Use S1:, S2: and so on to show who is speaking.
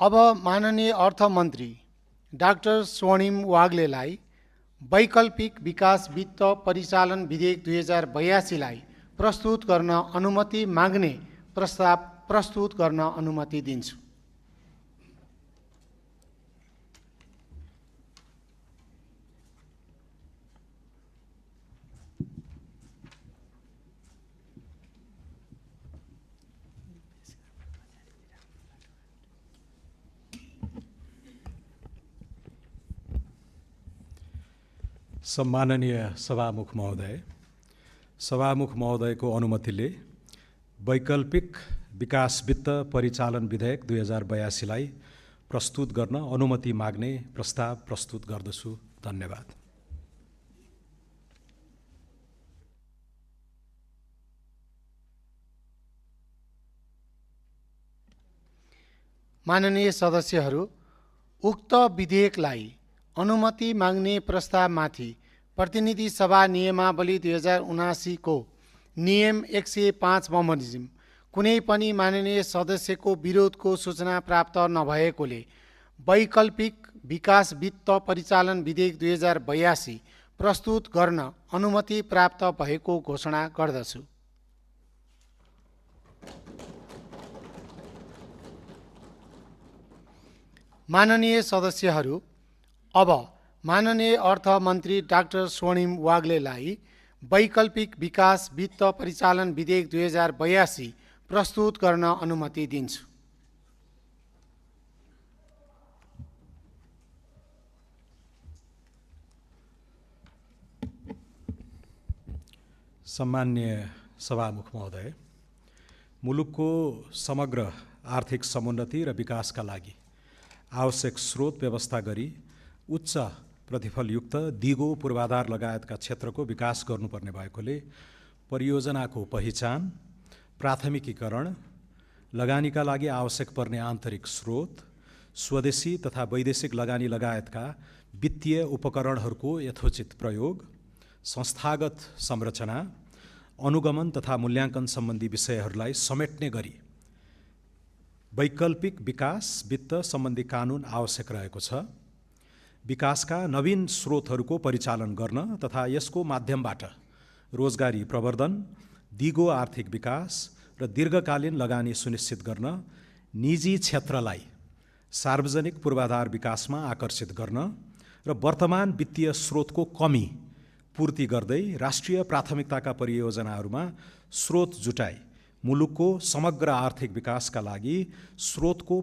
S1: अब माननीय अर्थमन्त्री डाक्टर स्वर्णिम वाग्लेलाई वैकल्पिक विकास वित्त परिचालन विधेयक 2082लाई प्रस्तुत गर्न अनुमति माग्ने प्रस्ताव प्रस्तुत गर्न अनुमति दिन्छु।
S2: सम्माननीय सभामुख महोदयको अनुमतिले वैकल्पिक विकास वित्त परिचालन विधेयक 2082लाई प्रस्तुत गर्न अनुमति माग्ने प्रस्ताव प्रस्तुत गर्दछु। धन्यवाद।
S1: माननीय सदस्यहरू, उक्त विधेयकलाई अनुमति माग्ने प्रस्तावमाथि प्रतिनिधि सभा नियमावली 2079 को नियम 105 बमोजिम कुनै पनि माननीय सदस्यको विरोधको सूचना प्राप्त नभएकोले वैकल्पिक विकास वित्त परिचालन विधेयक 2082 प्रस्तुत गर्न अनुमति प्राप्त भएको घोषणा गर्दछु। माननीय सदस्यहरू, अब माननीय अर्थमन्त्री डाक्टर स्वर्णिम वाग्लेलाई वैकल्पिक विकास वित्त परिचालन विधेयक 2082 प्रस्तुत गर्न अनुमति दिन्छु।
S2: सम्मान्य सभामुख महोदय, मुलुकको समग्र आर्थिक समुन्नति र विकासका लागि आवश्यक स्रोत व्यवस्था गरी उच्च प्रतिफलयुक्त दिगो पूर्वाधार लगायतका क्षेत्रको विकास गर्नुपर्ने भएकोले परियोजनाको पहिचान, प्राथमिकीकरण, लगानीका लागि आवश्यक पर्ने आन्तरिक स्रोत, स्वदेशी तथा वैदेशिक लगानी लगायतका वित्तीय उपकरणहरूको यथोचित प्रयोग, संस्थागत संरचना, अनुगमन तथा मूल्याङ्कन सम्बन्धी विषयहरूलाई समेट्ने गरी वैकल्पिक विकास वित्त सम्बन्धी कानुन आवश्यक रहेको छ। विकासका नवीन स्रोतहरूको परिचालन गर्न तथा यसको माध्यमबाट रोजगारी प्रवर्धन, दिगो आर्थिक विकास र दीर्घकालीन लगानी सुनिश्चित गर्न निजी क्षेत्रलाई सार्वजनिक पूर्वाधार विकासमा आकर्षित गर्न र वर्तमान वित्तीय स्रोतको कमी पूर्ति गर्दै राष्ट्रिय प्राथमिकताका परियोजनाहरूमा स्रोत जुटाई मुलुकको समग्र आर्थिक विकासका लागि स्रोतको